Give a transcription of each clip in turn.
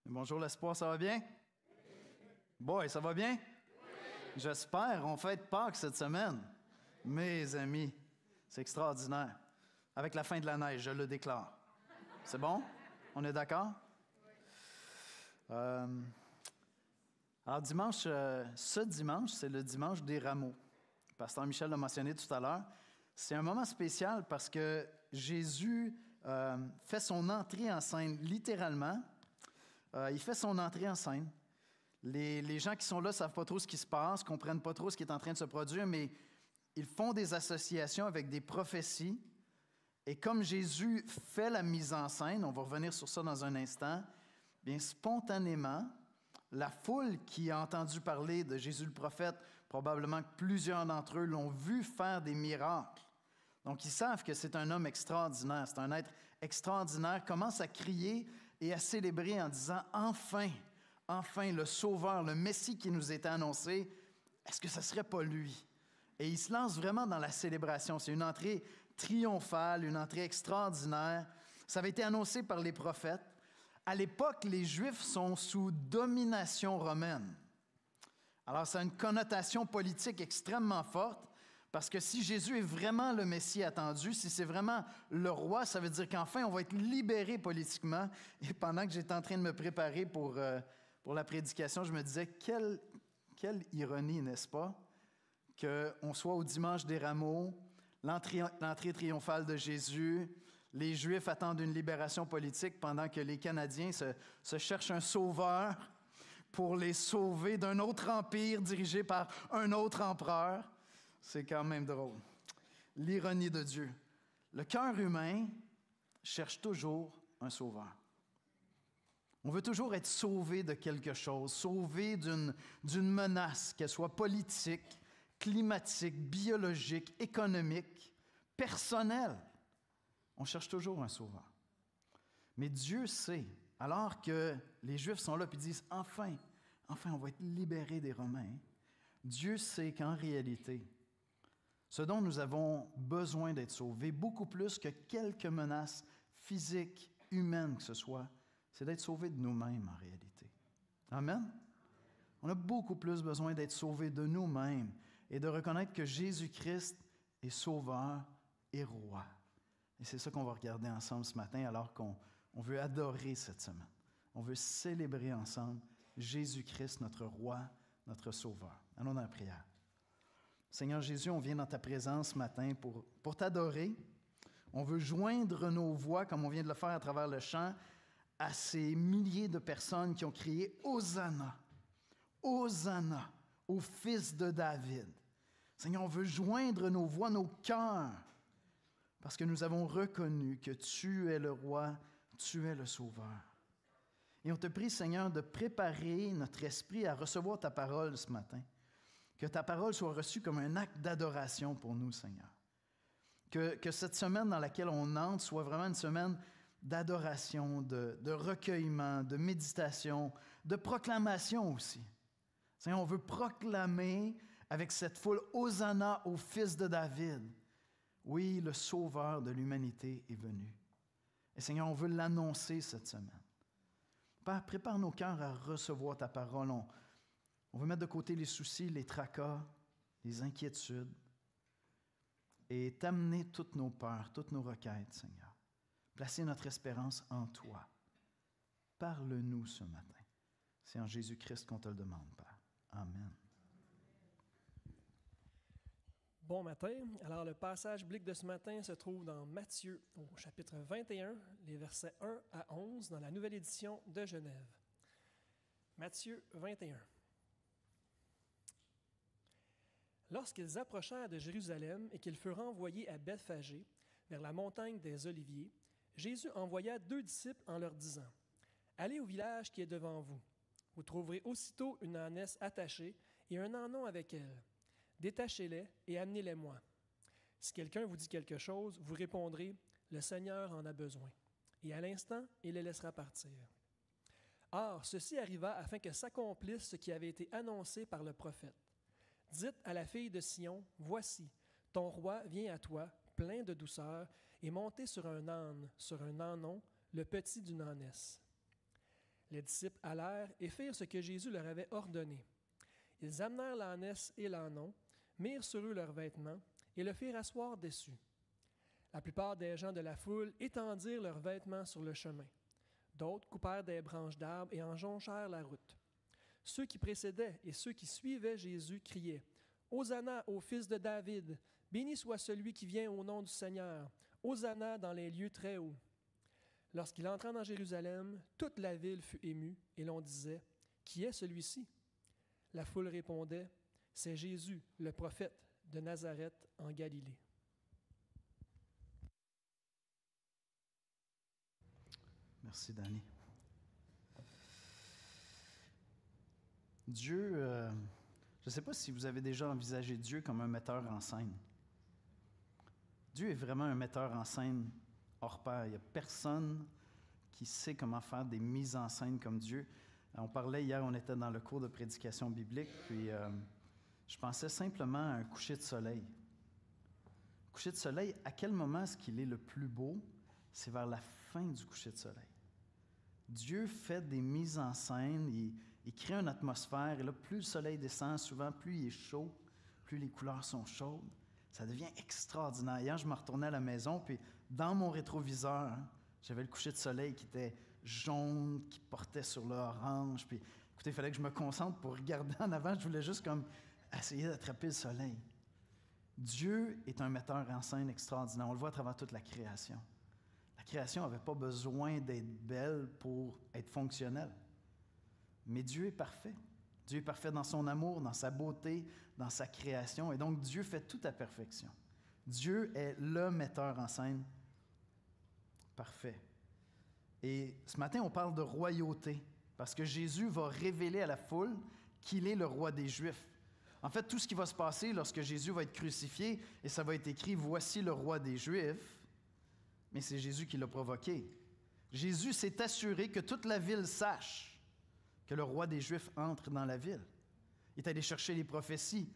Bonjour l'espoir, ça va bien? Boy, ça va bien? J'espère, on fête Pâques cette semaine. Mes amis, c'est extraordinaire. Avec la fin de la neige, je le déclare. C'est bon? On est d'accord? Alors dimanche, ce dimanche, c'est le dimanche des rameaux. Pasteur Michel l'a mentionné tout à l'heure. C'est un moment spécial parce que Jésus fait son entrée en scène, littéralement. Il fait son entrée en scène. Les gens qui sont là ne savent pas trop ce qui se passe, ne comprennent pas trop ce qui est en train de se produire, mais ils font des associations avec des prophéties. Et comme Jésus fait la mise en scène, on va revenir sur ça dans un instant, bien spontanément, la foule qui a entendu parler de Jésus le prophète, probablement que plusieurs d'entre eux l'ont vu faire des miracles. Donc, ils savent que c'est un homme extraordinaire, c'est un être extraordinaire, commence à crier et à célébrer en disant « Enfin, enfin, le Sauveur, le Messie qui nous était annoncé, est-ce que ce ne serait pas lui? » Et il se lance vraiment dans la célébration. C'est une entrée triomphale, une entrée extraordinaire. Ça avait été annoncé par les prophètes. À l'époque, les Juifs sont sous domination romaine. Alors, ça a une connotation politique extrêmement forte, parce que si Jésus est vraiment le Messie attendu, si c'est vraiment le roi, ça veut dire qu'enfin, on va être libéré politiquement. Et pendant que j'étais en train de me préparer pour la prédication, je me disais, quelle ironie, n'est-ce pas, qu'on soit au dimanche des rameaux, l'entrée triomphale de Jésus, les Juifs attendent une libération politique pendant que les Canadiens se cherchent un sauveur pour les sauver d'un autre empire dirigé par un autre empereur. C'est quand même drôle. L'ironie de Dieu. Le cœur humain cherche toujours un sauveur. On veut toujours être sauvé de quelque chose, sauvé d'une menace, qu'elle soit politique, climatique, biologique, économique, personnelle. On cherche toujours un sauveur. Mais Dieu sait, alors que les Juifs sont là et disent « Enfin, on va être libérés des Romains », Dieu sait qu'en réalité, ce dont nous avons besoin d'être sauvés, beaucoup plus que quelques menaces physiques, humaines que ce soit, c'est d'être sauvés de nous-mêmes en réalité. Amen? On a beaucoup plus besoin d'être sauvés de nous-mêmes et de reconnaître que Jésus-Christ est sauveur et roi. Et c'est ça qu'on va regarder ensemble ce matin alors qu'on veut adorer cette semaine. On veut célébrer ensemble Jésus-Christ, notre roi, notre sauveur. Allons dans la prière. Seigneur Jésus, on vient dans ta présence ce matin pour t'adorer. On veut joindre nos voix, comme on vient de le faire à travers le chant, à ces milliers de personnes qui ont crié « Hosanna! Hosanna au Fils de David! » Seigneur, on veut joindre nos voix, nos cœurs, parce que nous avons reconnu que tu es le roi, tu es le sauveur. Et on te prie, Seigneur, de préparer notre esprit à recevoir ta parole ce matin. Que ta parole soit reçue comme un acte d'adoration pour nous, Seigneur. Que cette semaine dans laquelle on entre soit vraiment une semaine d'adoration, de recueillement, de méditation, de proclamation aussi. Seigneur, on veut proclamer avec cette foule « Hosanna au Fils de David ». Oui, le Sauveur de l'humanité est venu. Et Seigneur, on veut l'annoncer cette semaine. Père, prépare nos cœurs à recevoir ta parole. On veut mettre de côté les soucis, les tracas, les inquiétudes et t'amener toutes nos peurs, toutes nos requêtes, Seigneur. Placer notre espérance en toi. Parle-nous ce matin. C'est en Jésus-Christ qu'on te le demande, Père. Amen. Bon matin. Alors, le passage biblique de ce matin se trouve dans Matthieu, au chapitre 21, les versets 1 à 11, dans la nouvelle édition de Genève. Matthieu 21. Lorsqu'ils approchèrent de Jérusalem et qu'ils furent envoyés à Bethphagée, vers la montagne des Oliviers, Jésus envoya 2 disciples en leur disant « Allez au village qui est devant vous. Vous trouverez aussitôt une ânesse attachée et un ânon avec elle. Détachez-les et amenez-les-moi. Si quelqu'un vous dit quelque chose, vous répondrez « Le Seigneur en a besoin. » Et à l'instant, il les laissera partir. Or, ceci arriva afin que s'accomplisse ce qui avait été annoncé par le prophète. Dites à la fille de Sion, « Voici, ton roi vient à toi, plein de douceur, et monté sur un âne, sur un ânon, le petit d'une ânesse. » Les disciples allèrent et firent ce que Jésus leur avait ordonné. Ils amenèrent l'ânesse et l'ânon, mirent sur eux leurs vêtements et le firent asseoir dessus. La plupart des gens de la foule étendirent leurs vêtements sur le chemin. D'autres coupèrent des branches d'arbres et en jonchèrent la route. Ceux qui précédaient et ceux qui suivaient Jésus criaient « Hosanna au fils de David! Béni soit celui qui vient au nom du Seigneur! Hosanna dans les lieux très hauts! » Lorsqu'il entra dans Jérusalem, toute la ville fut émue et l'on disait « Qui est celui-ci » La foule répondait « C'est Jésus, le prophète de Nazareth en Galilée. » Merci, Danny. Dieu, je ne sais pas si vous avez déjà envisagé Dieu comme un metteur en scène. Dieu est vraiment un metteur en scène hors pair. Il n'y a personne qui sait comment faire des mises en scène comme Dieu. On parlait hier, on était dans le cours de prédication biblique, puis je pensais simplement à un coucher de soleil. Coucher de soleil, à quel moment est-ce qu'il est le plus beau? C'est vers la fin du coucher de soleil. Dieu fait des mises en scène, il crée une atmosphère, et là, plus le soleil descend, souvent, plus il est chaud, plus les couleurs sont chaudes. Ça devient extraordinaire. Hier, je me retournais à la maison, puis dans mon rétroviseur, j'avais le coucher de soleil qui était jaune, qui portait sur l'orange. Puis, écoutez, il fallait que je me concentre pour regarder en avant. Je voulais juste comme essayer d'attraper le soleil. Dieu est un metteur en scène extraordinaire. On le voit à travers toute la création. La création n'avait pas besoin d'être belle pour être fonctionnelle. Mais Dieu est parfait. Dieu est parfait dans son amour, dans sa beauté, dans sa création. Et donc, Dieu fait tout à perfection. Dieu est le metteur en scène parfait. Et ce matin, on parle de royauté, parce que Jésus va révéler à la foule qu'il est le roi des Juifs. En fait, tout ce qui va se passer lorsque Jésus va être crucifié, et ça va être écrit « Voici le roi des Juifs », mais c'est Jésus qui l'a provoqué. Jésus s'est assuré que toute la ville sache que le roi des Juifs entre dans la ville. Il est allé chercher les prophéties.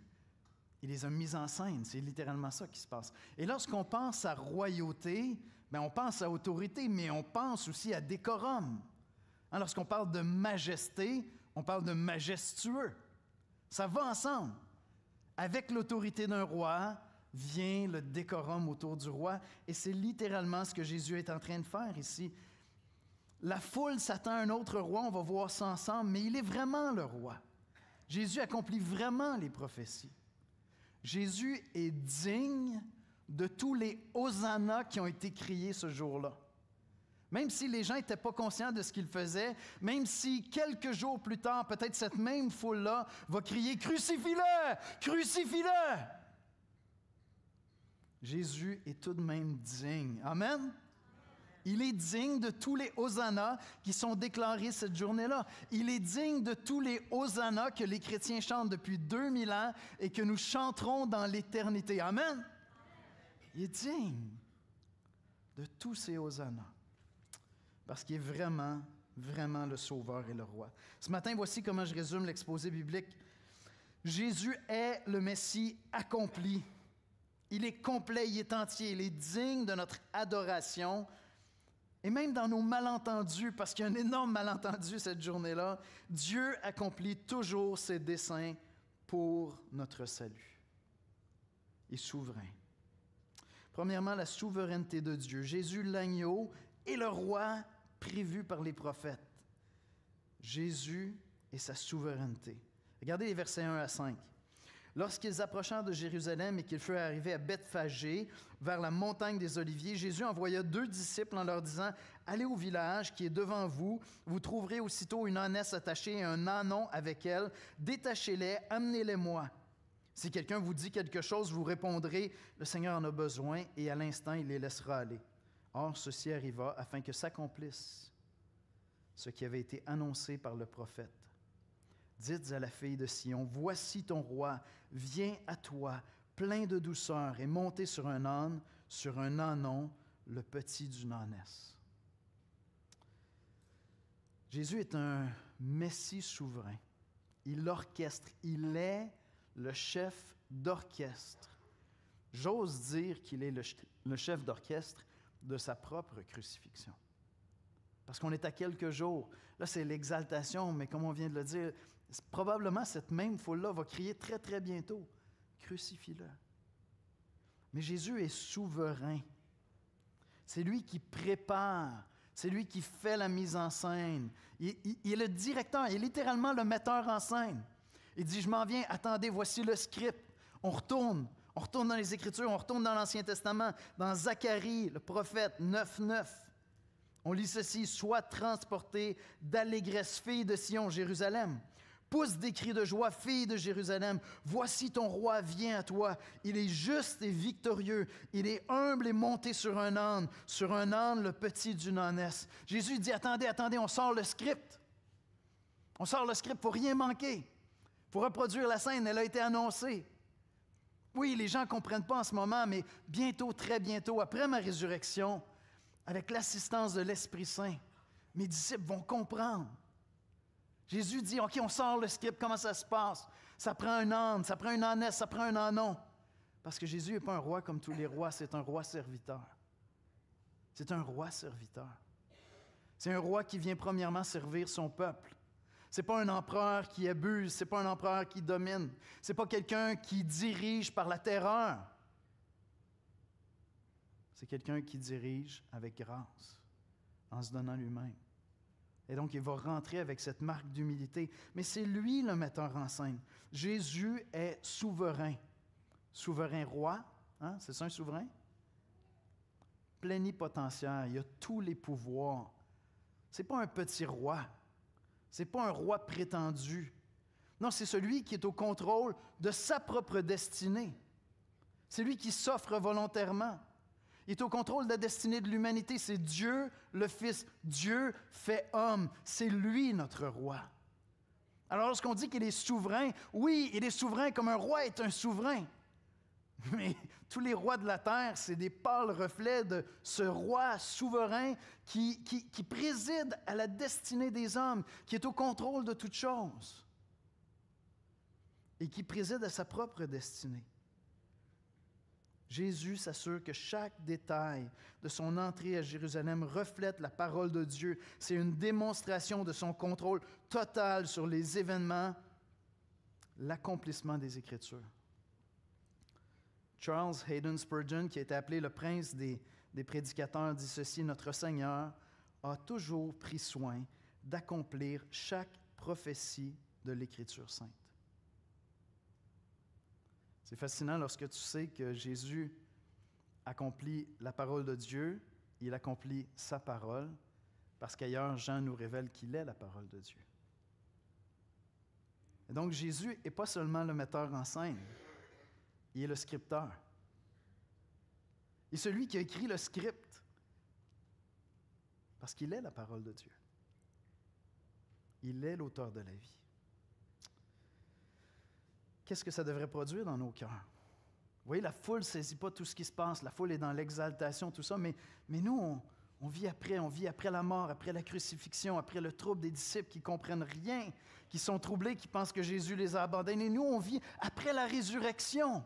Il les a mises en scène. C'est littéralement ça qui se passe. Et lorsqu'on pense à royauté, bien, on pense à autorité, mais on pense aussi à décorum. Lorsqu'on parle de majesté, on parle de majestueux. Ça va ensemble. Avec l'autorité d'un roi vient le décorum autour du roi. Et c'est littéralement ce que Jésus est en train de faire ici. La foule s'attend à un autre roi, on va voir ça ensemble, mais il est vraiment le roi. Jésus accomplit vraiment les prophéties. Jésus est digne de tous les hosannas qui ont été criés ce jour-là. Même si les gens n'étaient pas conscients de ce qu'il faisait, même si quelques jours plus tard, peut-être cette même foule-là va crier « Crucifie-le! Crucifie-le! » Jésus est tout de même digne. Amen? Il est digne de tous les hosannas qui sont déclarés cette journée-là. Il est digne de tous les hosannas que les chrétiens chantent depuis 2000 ans et que nous chanterons dans l'éternité. Amen? Il est digne de tous ces hosannas parce qu'il est vraiment, vraiment le Sauveur et le Roi. Ce matin, voici comment je résume l'exposé biblique. Jésus est le Messie accompli. Il est complet, il est entier, il est digne de notre adoration. Et même dans nos malentendus, parce qu'il y a un énorme malentendu cette journée-là, Dieu accomplit toujours ses desseins pour notre salut. Il est souverain. Premièrement, la souveraineté de Dieu. Jésus, l'agneau, est le roi prévu par les prophètes. Jésus et sa souveraineté. Regardez les versets 1 à 5. Lorsqu'ils approchèrent de Jérusalem et qu'ils furent arrivés à Bethphagée, vers la montagne des Oliviers, Jésus envoya 2 disciples en leur disant « Allez au village qui est devant vous, vous trouverez aussitôt une ânesse attachée et un ânon avec elle. Détachez-les, amenez-les-moi. Si quelqu'un vous dit quelque chose, vous répondrez « Le Seigneur en a besoin » et à l'instant, il les laissera aller. Or, ceci arriva afin que s'accomplisse ce qui avait été annoncé par le prophète. Dites à la fille de Sion, « Voici ton roi, viens à toi, plein de douceur, et monté sur un âne, sur un ânon, le petit d'une ânesse. » Jésus est un Messie souverain. Il orchestre, il est le chef d'orchestre. J'ose dire qu'il est le chef d'orchestre de sa propre crucifixion. parce qu'on est à quelques jours. Là, c'est l'exaltation, mais comme on vient de le dire, probablement cette même foule-là va crier très, très bientôt, « Crucifie-le ». Mais Jésus est souverain. C'est lui qui prépare, c'est lui qui fait la mise en scène. Il est le directeur, il est littéralement le metteur en scène. Il dit, je m'en viens, attendez, voici le script. On retourne dans les Écritures, on retourne dans l'Ancien Testament, dans Zacharie, le prophète 9:9. On lit ceci, « Sois transporté d'allégresse, fille de Sion, Jérusalem. Pousse des cris de joie, fille de Jérusalem. Voici ton roi vient à toi. Il est juste et victorieux. Il est humble et monté sur un âne, le petit d'une ânesse. » Jésus dit, attendez, on sort le script. On sort le script, il ne faut rien manquer. Il faut reproduire la scène, elle a été annoncée. Oui, les gens ne comprennent pas en ce moment, mais bientôt, très bientôt, après ma résurrection, avec l'assistance de l'Esprit Saint, mes disciples vont comprendre. Jésus dit, OK, on sort le script, comment ça se passe? Ça prend un âne, ça prend une ânesse, ça prend un ânon. Parce que Jésus n'est pas un roi comme tous les rois, c'est un roi serviteur. C'est un roi serviteur. C'est un roi qui vient premièrement servir son peuple. Ce n'est pas un empereur qui abuse, ce n'est pas un empereur qui domine. Ce n'est pas quelqu'un qui dirige par la terreur. C'est quelqu'un qui dirige avec grâce, en se donnant lui-même. Et donc, il va rentrer avec cette marque d'humilité. Mais c'est lui le metteur en scène. Jésus est souverain. Souverain roi, hein? C'est ça un souverain? Plénipotentiaire, il a tous les pouvoirs. Ce n'est pas un petit roi. Ce n'est pas un roi prétendu. Non, c'est celui qui est au contrôle de sa propre destinée. C'est lui qui s'offre volontairement. Il est au contrôle de la destinée de l'humanité. C'est Dieu, le Fils. Dieu fait homme. C'est lui notre roi. Alors, lorsqu'on dit qu'il est souverain, oui, il est souverain comme un roi est un souverain. Mais tous les rois de la terre, c'est des pâles reflets de ce roi souverain qui préside à la destinée des hommes, qui est au contrôle de toutes choses et qui préside à sa propre destinée. Jésus s'assure que chaque détail de son entrée à Jérusalem reflète la parole de Dieu. C'est une démonstration de son contrôle total sur les événements, l'accomplissement des Écritures. Charles Haddon Spurgeon, qui a été appelé le prince des prédicateurs, dit ceci, « Notre Seigneur a toujours pris soin d'accomplir chaque prophétie de l'Écriture sainte. » C'est fascinant lorsque tu sais que Jésus accomplit la parole de Dieu, il accomplit sa parole, parce qu'ailleurs, Jean nous révèle qu'il est la parole de Dieu. Et donc, Jésus n'est pas seulement le metteur en scène, il est le scripteur. Il est celui qui a écrit le script, parce qu'il est la parole de Dieu. Il est l'auteur de la vie. Qu'est-ce que ça devrait produire dans nos cœurs? Vous voyez, la foule ne saisit pas tout ce qui se passe. La foule est dans l'exaltation, tout ça. Mais nous, on vit après la mort, après la crucifixion, après le trouble des disciples qui ne comprennent rien, qui sont troublés, qui pensent que Jésus les a abandonnés. Nous, on vit après la résurrection.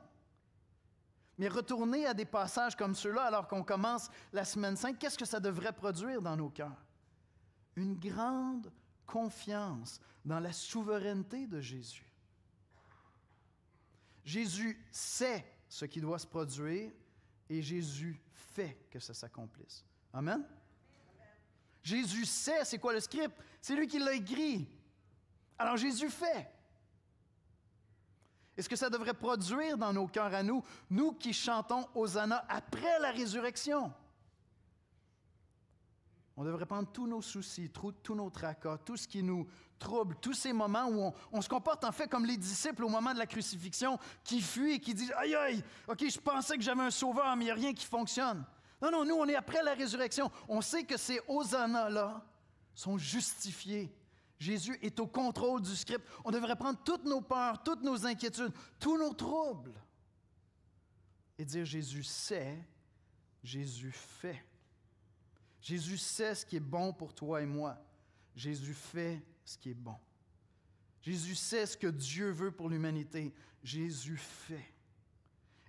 Mais retourner à des passages comme ceux-là, alors qu'on commence la semaine sainte, qu'est-ce que ça devrait produire dans nos cœurs? Une grande confiance dans la souveraineté de Jésus. Jésus sait ce qui doit se produire et Jésus fait que ça s'accomplisse. Amen? Jésus sait c'est quoi le script. C'est lui qui l'a écrit. Alors Jésus fait. Et ce que ça devrait produire dans nos cœurs à nous, nous qui chantons Hosanna après la résurrection. On devrait prendre tous nos soucis, tous nos tracas, tout ce qui nous trouble, tous ces moments où on se comporte en fait comme les disciples au moment de la crucifixion, qui fuient et qui disent « Aïe, aïe, OK, je pensais que j'avais un sauveur, mais il n'y a rien qui fonctionne. » Non, nous, on est après la résurrection. On sait que ces Hosanna-là sont justifiés. Jésus est au contrôle du script. On devrait prendre toutes nos peurs, toutes nos inquiétudes, tous nos troubles et dire « Jésus sait, Jésus fait. » Jésus sait ce qui est bon pour toi et moi. Jésus fait ce qui est bon. Jésus sait ce que Dieu veut pour l'humanité. Jésus fait.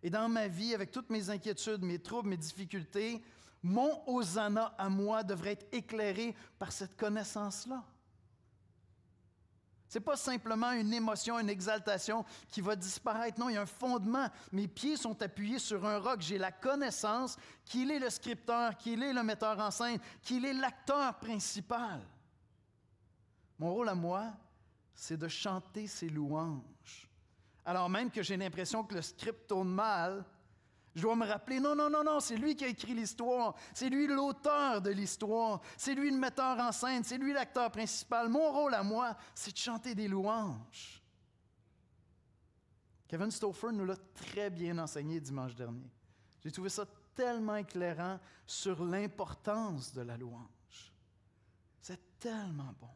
Et dans ma vie, avec toutes mes inquiétudes, mes troubles, mes difficultés, Mon Hosanna à moi devrait être éclairé par cette connaissance-là. Ce n'est pas simplement une émotion, une exaltation qui va disparaître. Non, il y a un fondement. Mes pieds sont appuyés sur un roc. J'ai la connaissance qu'il est le scripteur, qu'il est le metteur en scène, qu'il est l'acteur principal. Mon rôle à moi, c'est de chanter ses louanges. Alors même que j'ai l'impression que le script tourne mal, je dois me rappeler, non, c'est lui qui a écrit l'histoire, c'est lui l'auteur de l'histoire, c'est lui le metteur en scène, c'est lui l'acteur principal. Mon rôle à moi, c'est de chanter des louanges. Kevin Stauffer nous l'a très bien enseigné dimanche dernier. J'ai trouvé ça tellement éclairant sur l'importance de la louange. C'est tellement bon.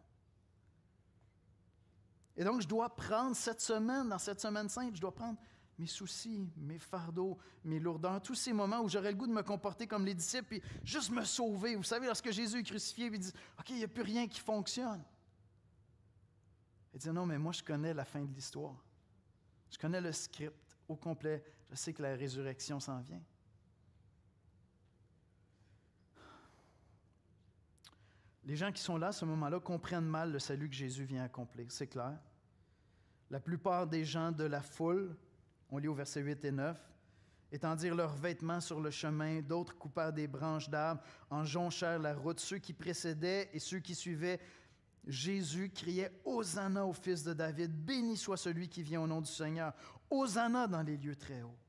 Et donc, je dois prendre cette semaine, dans cette semaine sainte, je dois prendre mes soucis, mes fardeaux, mes lourdeurs, tous ces moments où j'aurais le goût de me comporter comme les disciples et juste me sauver. Vous savez, lorsque Jésus est crucifié, il dit « OK, il n'y a plus rien qui fonctionne. » Il dit « Non, mais moi, je connais la fin de l'histoire. Je connais le script au complet. Je sais que la résurrection s'en vient. » Les gens qui sont là à ce moment-là comprennent mal le salut que Jésus vient accomplir, c'est clair. La plupart des gens de la foule, on lit au verset 8 et 9, étendirent leurs vêtements sur le chemin, d'autres coupèrent des branches d'arbres, en jonchèrent la route. Ceux qui précédaient et ceux qui suivaient Jésus criaient « Hosanna au fils de David, béni soit celui qui vient au nom du Seigneur, Hosanna dans les lieux très hauts. »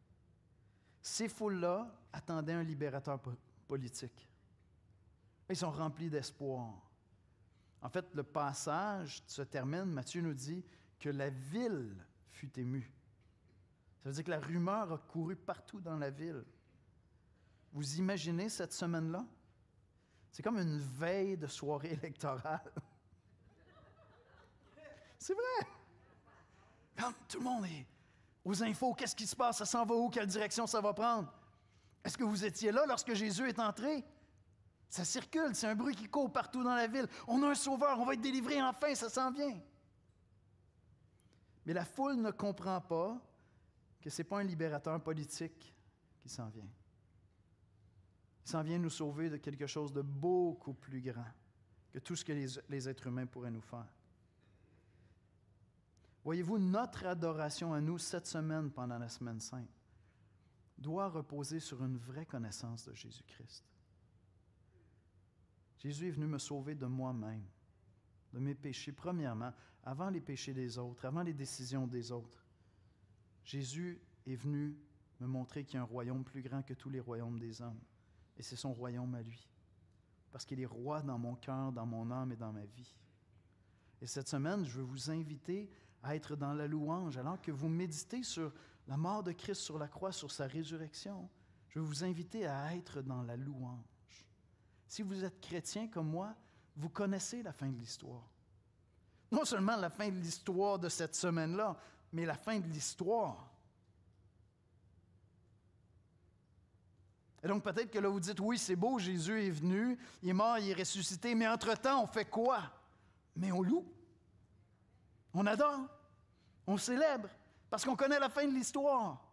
Ces foules-là attendaient un libérateur politique. Ils sont remplis d'espoir. En fait, le passage se termine, Matthieu nous dit que la ville fut émue. Ça veut dire que la rumeur a couru partout dans la ville. Vous imaginez cette semaine-là? C'est comme une veille de soirée électorale. C'est vrai! Quand tout le monde est aux infos, qu'est-ce qui se passe? Ça s'en va où? Quelle direction ça va prendre? Est-ce que vous étiez là lorsque Jésus est entré? Ça circule, c'est un bruit qui court partout dans la ville. On a un sauveur, on va être délivré enfin, ça s'en vient. Mais la foule ne comprend pas que ce n'est pas un libérateur politique qui s'en vient. Il s'en vient nous sauver de quelque chose de beaucoup plus grand que tout ce que les êtres humains pourraient nous faire. Voyez-vous, notre adoration à nous cette semaine pendant la semaine sainte doit reposer sur une vraie connaissance de Jésus-Christ. Jésus est venu me sauver de moi-même, de mes péchés, premièrement, avant les péchés des autres, avant les décisions des autres. Jésus est venu me montrer qu'il y a un royaume plus grand que tous les royaumes des hommes. Et c'est son royaume à lui. Parce qu'il est roi dans mon cœur, dans mon âme et dans ma vie. Et cette semaine, je veux vous inviter à être dans la louange, alors que vous méditez sur la mort de Christ sur la croix, sur sa résurrection. Je veux vous inviter à être dans la louange. Si vous êtes chrétien comme moi, vous connaissez la fin de l'histoire. Non seulement la fin de l'histoire de cette semaine-là, mais la fin de l'histoire. Et donc peut-être que là vous dites, oui, c'est beau, Jésus est venu, il est mort, il est ressuscité, mais entre-temps, on fait quoi? Mais on loue, on adore, on célèbre, parce qu'on connaît la fin de l'histoire.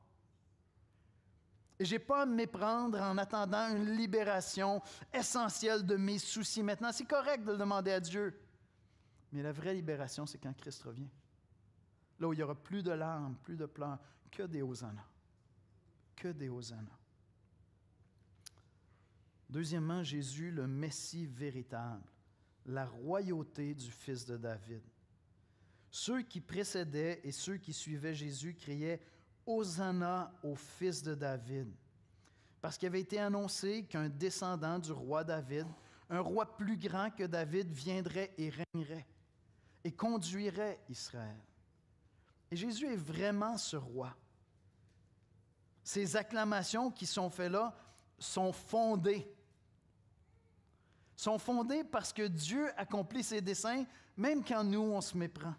Et je n'ai pas à me méprendre en attendant une libération essentielle de mes soucis. Maintenant, c'est correct de le demander à Dieu. Mais la vraie libération, c'est quand Christ revient. Là où il n'y aura plus de larmes, plus de pleurs, que des hosannas. Que des hosannas. Deuxièmement, Jésus, le Messie véritable, la royauté du Fils de David. Ceux qui précédaient et ceux qui suivaient Jésus criaient « Hosanna au Fils de David », parce qu'il avait été annoncé qu'un descendant du roi David, un roi plus grand que David, viendrait et régnerait et conduirait Israël. Et Jésus est vraiment ce roi. Ces acclamations qui sont faites là sont fondées. Sont fondées parce que Dieu accomplit ses desseins, même quand nous, on se méprend.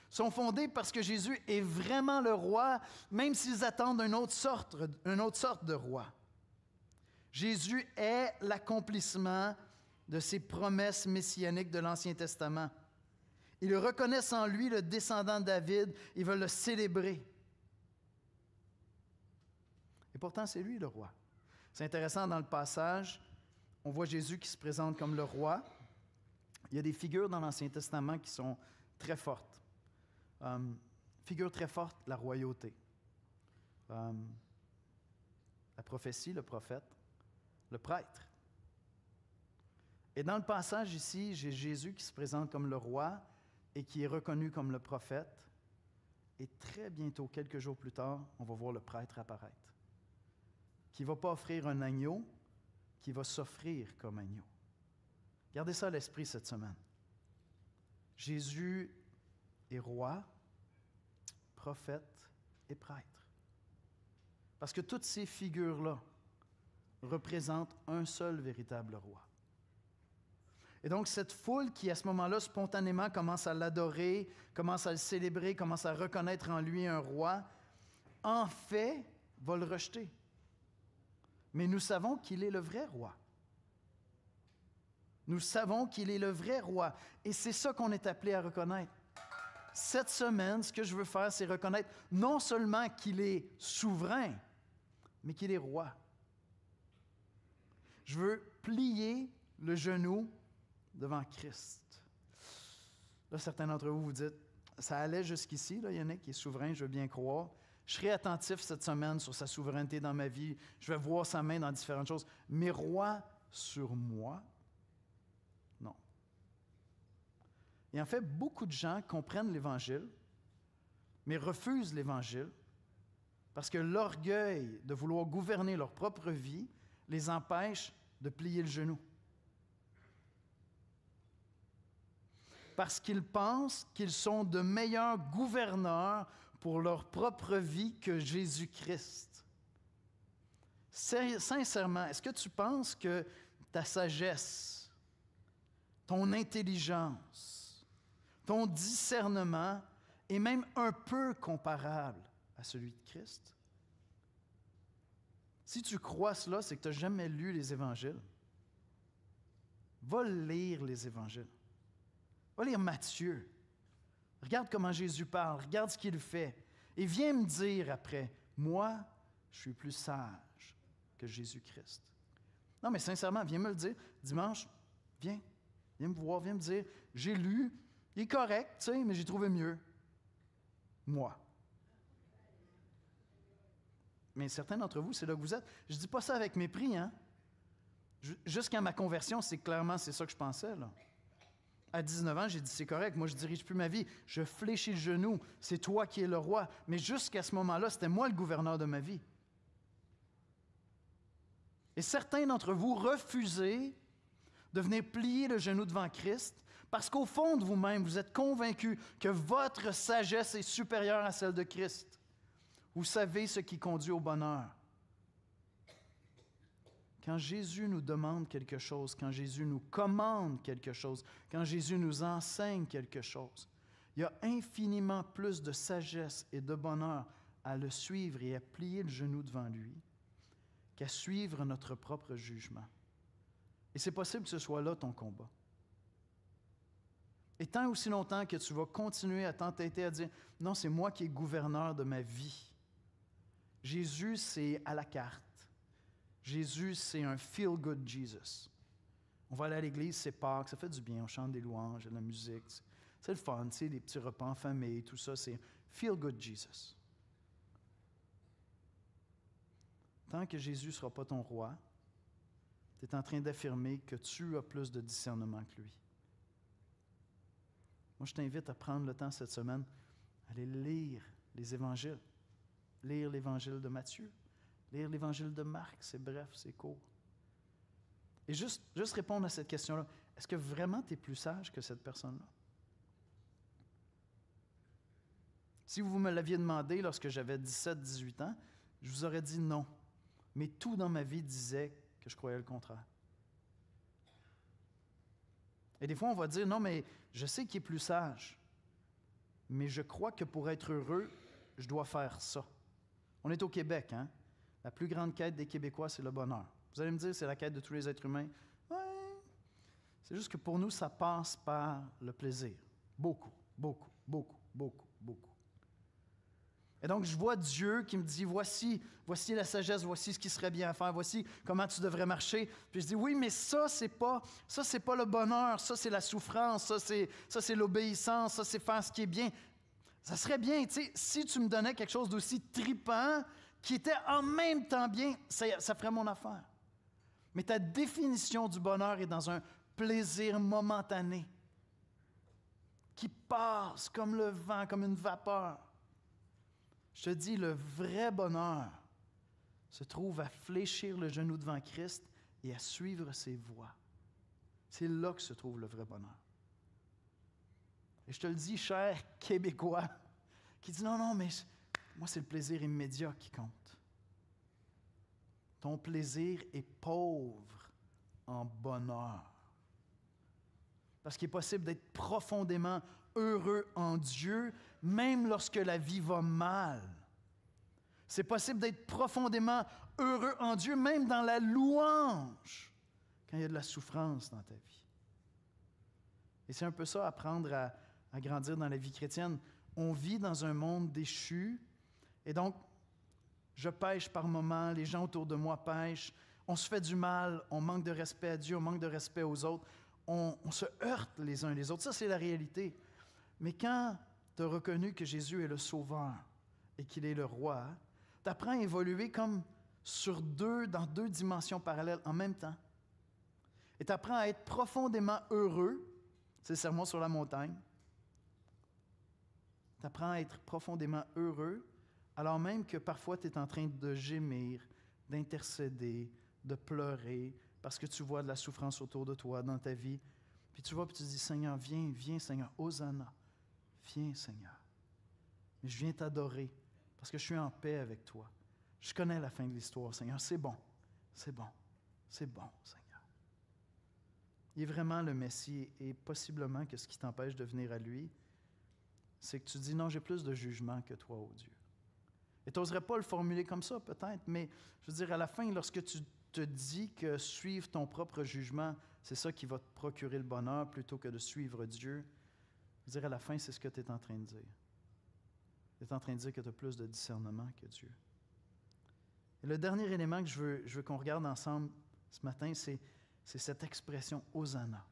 Sont fondées parce que Jésus est vraiment le roi, même s'ils attendent une autre sorte de roi. Jésus est l'accomplissement de ces promesses messianiques de l'Ancien Testament. Ils reconnaissent en lui le descendant de David, ils veulent le célébrer. Et pourtant, c'est lui le roi. Vous C'est intéressant, dans le passage, on voit Jésus qui se présente comme le roi. Il y a des figures dans l'Ancien Testament qui sont très fortes. Figure très forte, la royauté. La prophétie, le prophète, le prêtre. Et dans le passage ici, j'ai Jésus qui se présente comme le roi et qui est reconnu comme le prophète. Et très bientôt, quelques jours plus tard, on va voir le prêtre apparaître, qui ne va pas offrir un agneau, qui va s'offrir comme agneau. Gardez ça à l'esprit cette semaine. Jésus est roi, prophète et prêtre. Parce que toutes ces figures-là représentent un seul véritable roi. Et donc, cette foule qui, à ce moment-là, spontanément commence à l'adorer, commence à le célébrer, commence à reconnaître en lui un roi, en fait, va le rejeter. Mais nous savons qu'il est le vrai roi. Nous savons qu'il est le vrai roi. Et c'est ça qu'on est appelé à reconnaître. Cette semaine, ce que je veux faire, c'est reconnaître non seulement qu'il est souverain, mais qu'il est roi. Je veux plier le genou devant Christ. Là, certains d'entre vous vous dites, ça allait jusqu'ici, là, Yannick, qui est souverain, je veux bien croire. Je serai attentif cette semaine sur sa souveraineté dans ma vie. Je vais voir sa main dans différentes choses. Mais roi sur moi? Non. Et en fait, beaucoup de gens comprennent l'Évangile, mais refusent l'Évangile parce que l'orgueil de vouloir gouverner leur propre vie les empêche de plier le genou. Parce qu'ils pensent qu'ils sont de meilleurs gouverneurs pour leur propre vie que Jésus-Christ. Sincèrement, est-ce que tu penses que ta sagesse, ton intelligence, ton discernement est même un peu comparable à celui de Christ? Si tu crois cela, c'est que tu n'as jamais lu les Évangiles. Va lire les Évangiles. Va lire Matthieu. Regarde comment Jésus parle, regarde ce qu'il fait. Et viens me dire après, moi, je suis plus sage que Jésus-Christ. Non, mais sincèrement, viens me le dire. Dimanche, viens me voir, viens me dire, j'ai lu, il est correct, tu sais, mais j'ai trouvé mieux. Moi. Mais certains d'entre vous, c'est là que vous êtes. Je ne dis pas ça avec mépris, hein? Jusqu'à ma conversion, c'est ça que je pensais, là. À 19 ans, j'ai dit, c'est correct, moi je ne dirige plus ma vie, je fléchis le genou, c'est toi qui es le roi. Mais jusqu'à ce moment-là, c'était moi le gouverneur de ma vie. Et certains d'entre vous refusez de venir plier le genou devant Christ parce qu'au fond de vous-même, vous êtes convaincus que votre sagesse est supérieure à celle de Christ. Vous savez ce qui conduit au bonheur. Quand Jésus nous demande quelque chose, quand Jésus nous commande quelque chose, quand Jésus nous enseigne quelque chose, il y a infiniment plus de sagesse et de bonheur à le suivre et à plier le genou devant lui qu'à suivre notre propre jugement. Et c'est possible que ce soit là ton combat. Et tant aussi longtemps que tu vas continuer à t'entêter à dire « Non, c'est moi qui est gouverneur de ma vie ». Jésus, c'est à la carte. Jésus, c'est un feel-good Jesus. On va aller à l'église, c'est Pâques, ça fait du bien, on chante des louanges, de la musique. C'est le fun, tu sais, les petits repas en famille, tout ça, c'est feel-good Jesus. Tant que Jésus ne sera pas ton roi, tu es en train d'affirmer que tu as plus de discernement que lui. Moi, je t'invite à prendre le temps cette semaine, aller lire les évangiles. Lire l'évangile de Matthieu, lire l'évangile de Marc, c'est bref, c'est court. Et juste répondre à cette question-là, est-ce que vraiment tu es plus sage que cette personne-là? Si vous me l'aviez demandé lorsque j'avais 17-18 ans, je vous aurais dit non. Mais tout dans ma vie disait que je croyais le contraire. Et des fois, on va dire, non, mais je sais qu'il est plus sage, mais je crois que pour être heureux, je dois faire ça. On est au Québec, hein? La plus grande quête des Québécois, c'est le bonheur. Vous allez me dire, c'est la quête de tous les êtres humains. Oui, c'est juste que pour nous, ça passe par le plaisir. Beaucoup, beaucoup, beaucoup, beaucoup, beaucoup. Et donc, je vois Dieu qui me dit, voici la sagesse, voici ce qui serait bien à faire, voici comment tu devrais marcher. Puis je dis, oui, mais ça, c'est pas le bonheur, ça, c'est la souffrance, ça, c'est l'obéissance, ça, c'est faire ce qui est bien. Ça serait bien, tu sais, si tu me donnais quelque chose d'aussi tripant, qui était en même temps bien, ça ferait mon affaire. Mais ta définition du bonheur est dans un plaisir momentané qui passe comme le vent, comme une vapeur. Je te dis, le vrai bonheur se trouve à fléchir le genou devant Christ et à suivre ses voies. C'est là que se trouve le vrai bonheur. Et je te le dis, cher Québécois, qui dit non, mais moi, c'est le plaisir immédiat qui compte. Ton plaisir est pauvre en bonheur. Parce qu'il est possible d'être profondément heureux en Dieu, même lorsque la vie va mal. C'est possible d'être profondément heureux en Dieu, même dans la louange, quand il y a de la souffrance dans ta vie. Et c'est un peu ça, apprendre à grandir dans la vie chrétienne. On vit dans un monde déchu, et donc, je pêche par moments, les gens autour de moi pêchent, on se fait du mal, on manque de respect à Dieu, on manque de respect aux autres, on se heurte les uns les autres. Ça, c'est la réalité. Mais quand tu as reconnu que Jésus est le Sauveur et qu'il est le Roi, tu apprends à évoluer comme dans deux dimensions parallèles en même temps. Et tu apprends à être profondément heureux. C'est le sermon sur la montagne. Tu apprends à être profondément heureux, alors même que parfois tu es en train de gémir, d'intercéder, de pleurer, parce que tu vois de la souffrance autour de toi, dans ta vie. Puis tu vas, puis tu dis, Seigneur, viens, Seigneur, Hosanna. Viens, Seigneur. Mais je viens t'adorer, parce que je suis en paix avec toi. Je connais la fin de l'histoire, Seigneur. C'est bon, Seigneur. Il est vraiment le Messie, et possiblement que ce qui t'empêche de venir à lui, c'est que tu dis, non, j'ai plus de jugement que toi, ô Dieu. Et tu n'oserais pas le formuler comme ça, peut-être, mais je veux dire, à la fin, lorsque tu te dis que suivre ton propre jugement, c'est ça qui va te procurer le bonheur plutôt que de suivre Dieu, je veux dire, à la fin, c'est ce que tu es en train de dire. Tu es en train de dire que tu as plus de discernement que Dieu. Et le dernier élément que je veux qu'on regarde ensemble ce matin, c'est cette expression « Hosanna ».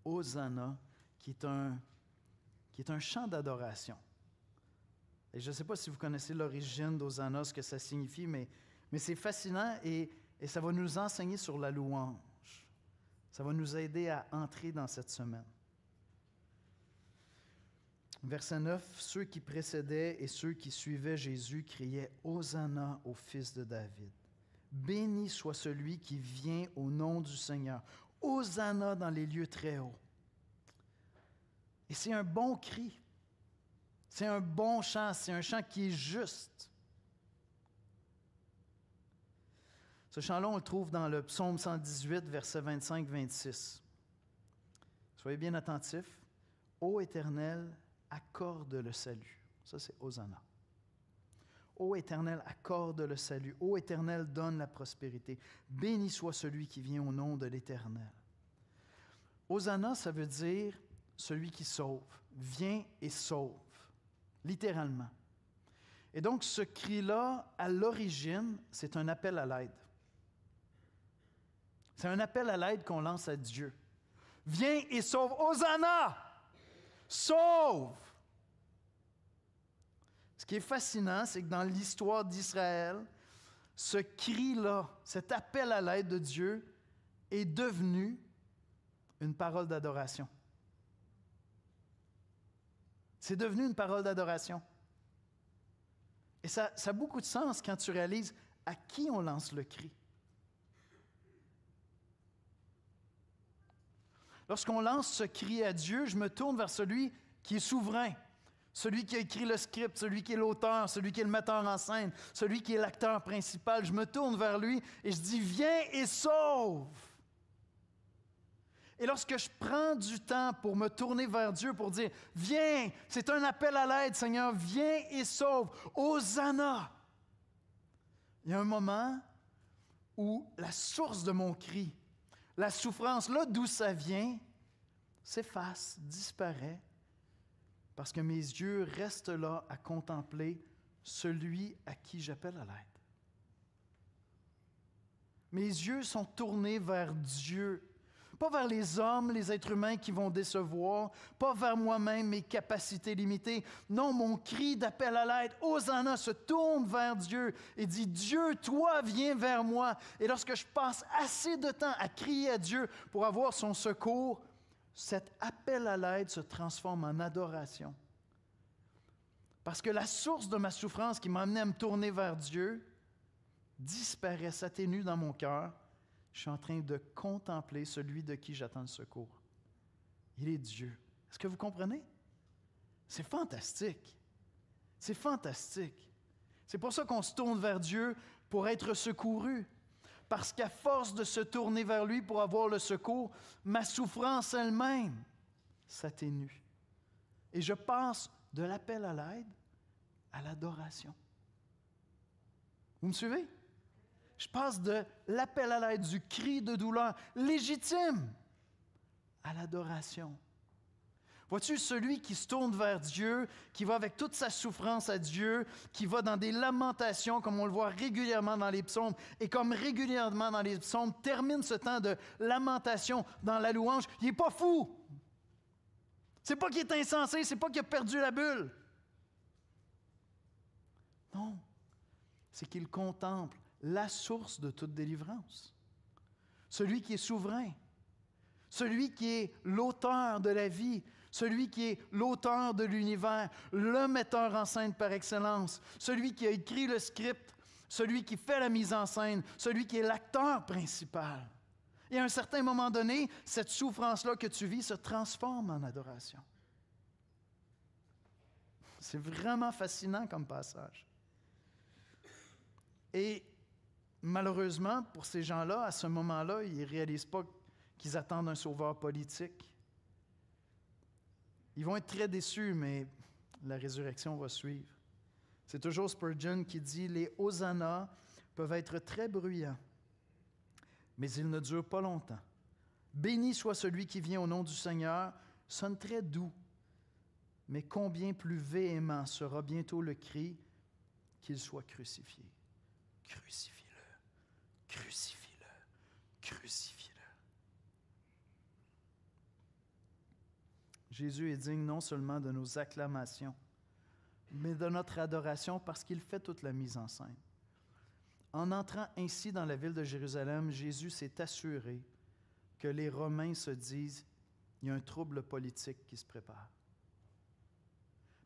Hosanna, qui est un chant d'adoration. Et je ne sais pas si vous connaissez l'origine d'Hosanna, ce que ça signifie, mais c'est fascinant et ça va nous enseigner sur la louange. Ça va nous aider à entrer dans cette semaine. Verset 9, « Ceux qui précédaient et ceux qui suivaient Jésus criaient « Hosanna au Fils de David ». Béni soit celui qui vient au nom du Seigneur. Hosanna dans les lieux très hauts. Et c'est un bon cri. C'est un bon chant. C'est un chant qui est juste. Ce chant-là, on le trouve dans le psaume 118, versets 25-26. Soyez bien attentifs. « Ô Éternel, accorde le salut. » Ça, c'est Hosanna. « Ô Éternel, accorde le salut. Ô Éternel, donne la prospérité. Béni soit celui qui vient au nom de l'Éternel. » Hosanna, ça veut dire celui qui sauve. Viens et sauve. Littéralement. Et donc, ce cri-là, à l'origine, c'est un appel à l'aide. C'est un appel à l'aide qu'on lance à Dieu. Viens et sauve. Hosanna! Sauve! Ce qui est fascinant, c'est que dans l'histoire d'Israël, ce cri-là, cet appel à l'aide de Dieu est devenu une parole d'adoration. C'est devenu une parole d'adoration. Et ça a beaucoup de sens quand tu réalises à qui on lance le cri. Lorsqu'on lance ce cri à Dieu, je me tourne vers celui qui est souverain, celui qui a écrit le script, celui qui est l'auteur, celui qui est le metteur en scène, celui qui est l'acteur principal. Je me tourne vers lui et je dis « Viens et sauve ». Et lorsque je prends du temps pour me tourner vers Dieu, pour dire « Viens, c'est un appel à l'aide, Seigneur, viens et sauve, Hosanna ». Il y a un moment où la source de mon cri, la souffrance, là d'où ça vient, s'efface, disparaît, parce que mes yeux restent là à contempler celui à qui j'appelle à l'aide. Mes yeux sont tournés vers Dieu, pas vers les hommes, les êtres humains qui vont décevoir, pas vers moi-même, mes capacités limitées. Non, mon cri d'appel à l'aide, Hosanna, se tourne vers Dieu et dit, Dieu, toi, viens vers moi. Et lorsque je passe assez de temps à crier à Dieu pour avoir son secours, cet appel à l'aide se transforme en adoration. Parce que la source de ma souffrance qui m'a amené à me tourner vers Dieu disparaît, s'atténue dans mon cœur. Je suis en train de contempler celui de qui j'attends le secours. Il est Dieu. Est-ce que vous comprenez? C'est fantastique. C'est fantastique. C'est pour ça qu'on se tourne vers Dieu pour être secouru. Parce qu'à force de se tourner vers lui pour avoir le secours, ma souffrance elle-même s'atténue. Et je passe de l'appel à l'aide à l'adoration. Vous me suivez? Je passe de l'appel à l'aide, du cri de douleur légitime, à l'adoration. Vois-tu, celui qui se tourne vers Dieu, qui va avec toute sa souffrance à Dieu, qui va dans des lamentations, comme on le voit régulièrement dans les psaumes, et comme régulièrement dans les psaumes, termine ce temps de lamentation dans la louange, il n'est pas fou. C'est pas qu'il est insensé, c'est pas qu'il a perdu la bulle. Non, c'est qu'il contemple la source de toute délivrance. Celui qui est souverain, celui qui est l'auteur de la vie, celui qui est l'auteur de l'univers, le metteur en scène par excellence, celui qui a écrit le script, celui qui fait la mise en scène, celui qui est l'acteur principal. Et à un certain moment donné, cette souffrance-là que tu vis se transforme en adoration. C'est vraiment fascinant comme passage. Et malheureusement, pour ces gens-là, à ce moment-là, ils ne réalisent pas qu'ils attendent un sauveur politique. Ils vont être très déçus, mais la résurrection va suivre. C'est toujours Spurgeon qui dit « Les hosannas peuvent être très bruyants, mais ils ne durent pas longtemps. Béni soit celui qui vient au nom du Seigneur » sonne très doux, mais combien plus véhément sera bientôt le cri qu'il soit crucifié. Crucifie-le, crucifie-le, crucifie-le. Jésus est digne non seulement de nos acclamations, mais de notre adoration parce qu'il fait toute la mise en scène. En entrant ainsi dans la ville de Jérusalem, Jésus s'est assuré que les Romains se disent « il y a un trouble politique qui se prépare ».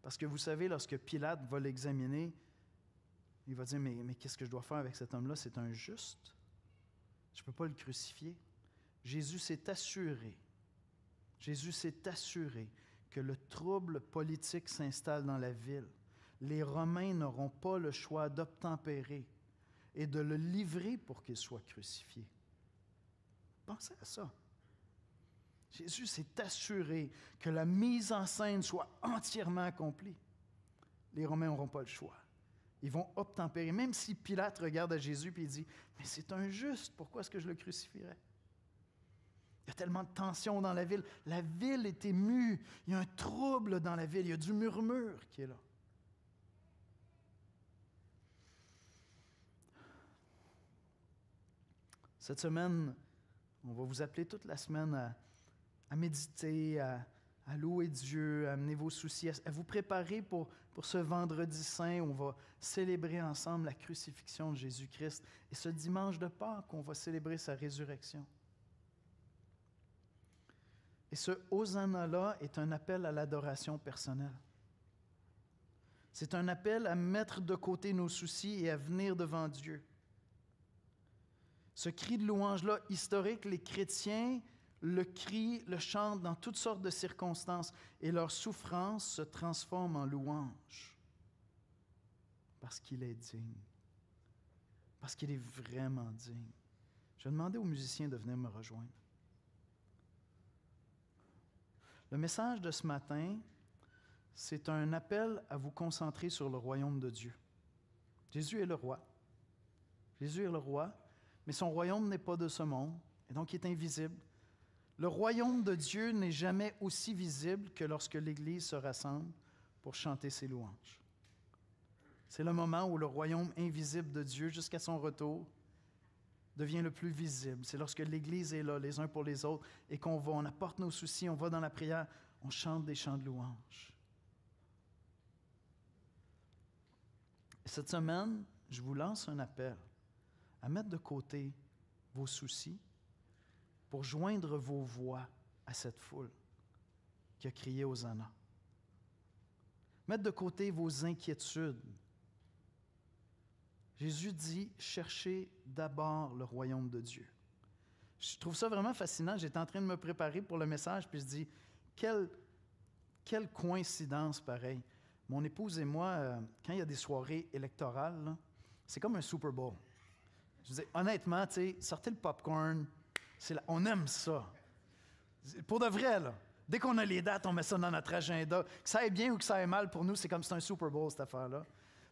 Parce que vous savez, lorsque Pilate va l'examiner, il va dire « mais qu'est-ce que je dois faire avec cet homme-là? C'est un juste. Je ne peux pas le crucifier. » Jésus s'est assuré que le trouble politique s'installe dans la ville. Les Romains n'auront pas le choix d'obtempérer et de le livrer pour qu'il soit crucifié. Pensez à ça. Jésus s'est assuré que la mise en scène soit entièrement accomplie. Les Romains n'auront pas le choix. Ils vont obtempérer, même si Pilate regarde à Jésus et dit « Mais c'est un juste, pourquoi est-ce que je le crucifierais? » Il y a tellement de tension dans la ville. La ville est émue. Il y a un trouble dans la ville. Il y a du murmure qui est là. Cette semaine, on va vous appeler toute la semaine à méditer, à louer Dieu, à amener vos soucis, à vous préparer pour ce vendredi saint où on va célébrer ensemble la crucifixion de Jésus-Christ et ce dimanche de Pâques où on va célébrer sa résurrection. Et ce Hosanna-là est un appel à l'adoration personnelle. C'est un appel à mettre de côté nos soucis et à venir devant Dieu. Ce cri de louange-là, historique, les chrétiens le crient, le chantent dans toutes sortes de circonstances et leur souffrance se transforme en louange. Parce qu'il est digne. Parce qu'il est vraiment digne. Je vais demander aux musiciens de venir me rejoindre. Le message de ce matin, c'est un appel à vous concentrer sur le royaume de Dieu. Jésus est le roi. Jésus est le roi, mais son royaume n'est pas de ce monde, et donc il est invisible. Le royaume de Dieu n'est jamais aussi visible que lorsque l'Église se rassemble pour chanter ses louanges. C'est le moment où le royaume invisible de Dieu, jusqu'à son retour, devient le plus visible. C'est lorsque l'Église est là, les uns pour les autres, et qu'on va, on apporte nos soucis, on va dans la prière, on chante des chants de louange. Et cette semaine, je vous lance un appel à mettre de côté vos soucis pour joindre vos voix à cette foule qui a crié Hosanna. Mettre de côté vos inquiétudes. Jésus dit, cherchez d'abord le royaume de Dieu. Je trouve ça vraiment fascinant. J'étais en train de me préparer pour le message, puis je dis, quelle coïncidence pareille. Mon épouse et moi, quand il y a des soirées électorales, là, c'est comme un Super Bowl. Je dis, honnêtement, sortez le popcorn, on aime ça. Pour de vrai, là. Dès qu'on a les dates, on met ça dans notre agenda. Que ça aille bien ou que ça aille mal, pour nous, c'est comme si c'était un Super Bowl, cette affaire-là.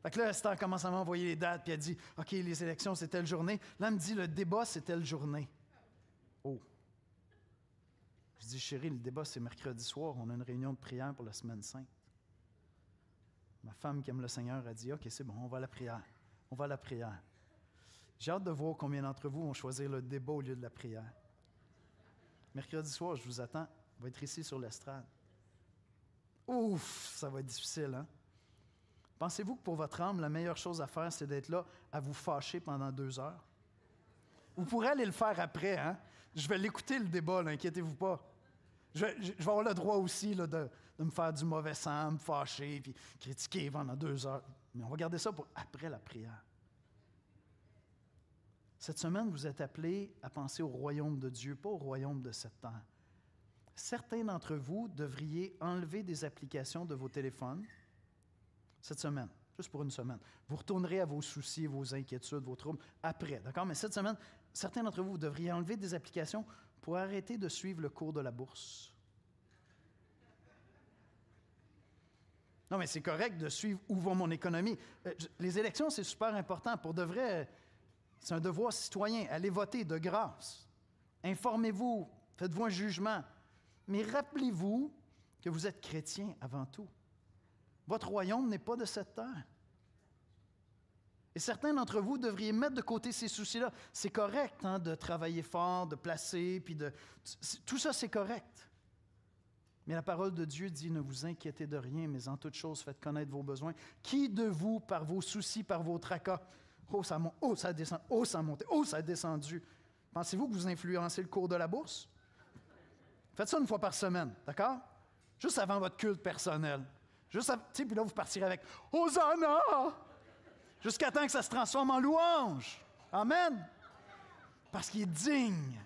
Fait que là, Esther commence à m'envoyer les dates, puis elle dit, OK, les élections, c'est telle journée. Là, elle me dit, le débat, c'est telle journée. Oh. Je dis, chérie, le débat, c'est mercredi soir. On a une réunion de prière pour la semaine sainte. Ma femme qui aime le Seigneur a dit, OK, c'est bon, on va à la prière. On va à la prière. J'ai hâte de voir combien d'entre vous vont choisir le débat au lieu de la prière. Mercredi soir, je vous attends. On va être ici sur l'estrade. Ouf, ça va être difficile, hein? Pensez-vous que pour votre âme, la meilleure chose à faire, c'est d'être là à vous fâcher pendant 2 heures? Vous pourrez aller le faire après, hein? Je vais l'écouter, le débat, là, inquiétez-vous pas. Je vais avoir le droit aussi là, de me faire du mauvais sang, me fâcher, puis critiquer pendant 2 heures. Mais on va garder ça pour après la prière. Cette semaine, vous êtes appelés à penser au royaume de Dieu, pas au royaume de cette terre. Certains d'entre vous devriez enlever des applications de vos téléphones cette semaine, juste pour une semaine. Vous retournerez à vos soucis, vos inquiétudes, vos troubles après, d'accord? Mais cette semaine, certains d'entre vous devriez enlever des applications pour arrêter de suivre le cours de la bourse. Non, mais c'est correct de suivre où va mon économie. Les élections, c'est super important. Pour de vrai, c'est un devoir citoyen. Allez voter de grâce. Informez-vous, faites-vous un jugement. Mais rappelez-vous que vous êtes chrétien avant tout. Votre royaume n'est pas de cette terre. Et certains d'entre vous devriez mettre de côté ces soucis-là. C'est correct hein, de travailler fort, de placer, puis tout ça, c'est correct. Mais la parole de Dieu dit, ne vous inquiétez de rien, mais en toute chose, faites connaître vos besoins. Qui de vous, par vos soucis, par vos tracas, ça a descendu, ça a monté, ça a descendu. Pensez-vous que vous influencez le cours de la bourse? Faites ça une fois par semaine, d'accord? Juste avant votre culte personnel. Puis là, vous partirez avec « Hosanna! » jusqu'à temps que ça se transforme en louange. Amen! Parce qu'il est digne.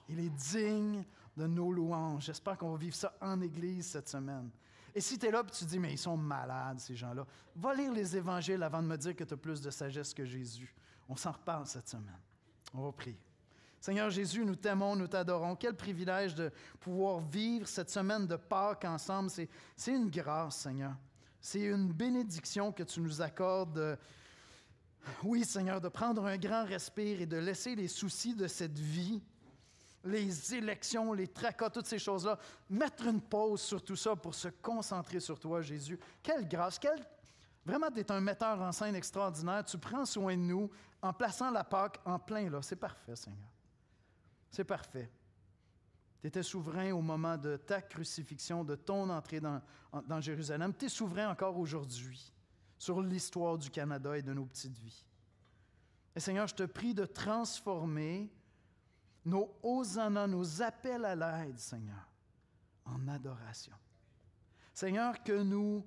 Il est digne de nos louanges. J'espère qu'on va vivre ça en Église cette semaine. Et si tu es là et tu te dis « Mais ils sont malades, ces gens-là. » Va lire les évangiles avant de me dire que tu as plus de sagesse que Jésus. On s'en reparle cette semaine. On va prier. Seigneur Jésus, nous t'aimons, nous t'adorons. Quel privilège de pouvoir vivre cette semaine de Pâques ensemble. C'est une grâce, Seigneur. C'est une bénédiction que tu nous accordes. Oui, Seigneur, de prendre un grand respire et de laisser les soucis de cette vie, les élections, les tracas, toutes ces choses-là, mettre une pause sur tout ça pour se concentrer sur toi, Jésus. Quelle grâce, vraiment, tu es un metteur en scène extraordinaire. Tu prends soin de nous en plaçant la Pâque en plein là. C'est parfait, Seigneur. C'est parfait. Tu étais souverain au moment de ta crucifixion, de ton entrée dans Jérusalem. Tu es souverain encore aujourd'hui sur l'histoire du Canada et de nos petites vies. Et Seigneur, je te prie de transformer nos hosannas, nos appels à l'aide, Seigneur, en adoration. Seigneur, que nous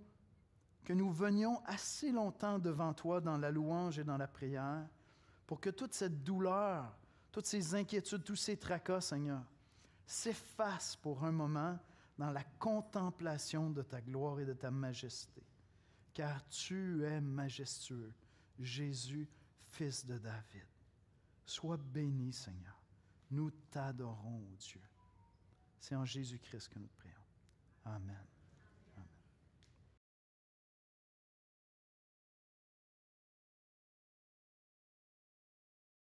venions assez longtemps devant toi dans la louange et dans la prière pour que toute cette douleur, toutes ces inquiétudes, tous ces tracas, Seigneur, s'effacent pour un moment dans la contemplation de ta gloire et de ta majesté. Car tu es majestueux, Jésus, Fils de David. Sois béni, Seigneur. Nous t'adorons, oh Dieu. C'est en Jésus-Christ que nous te prions. Amen.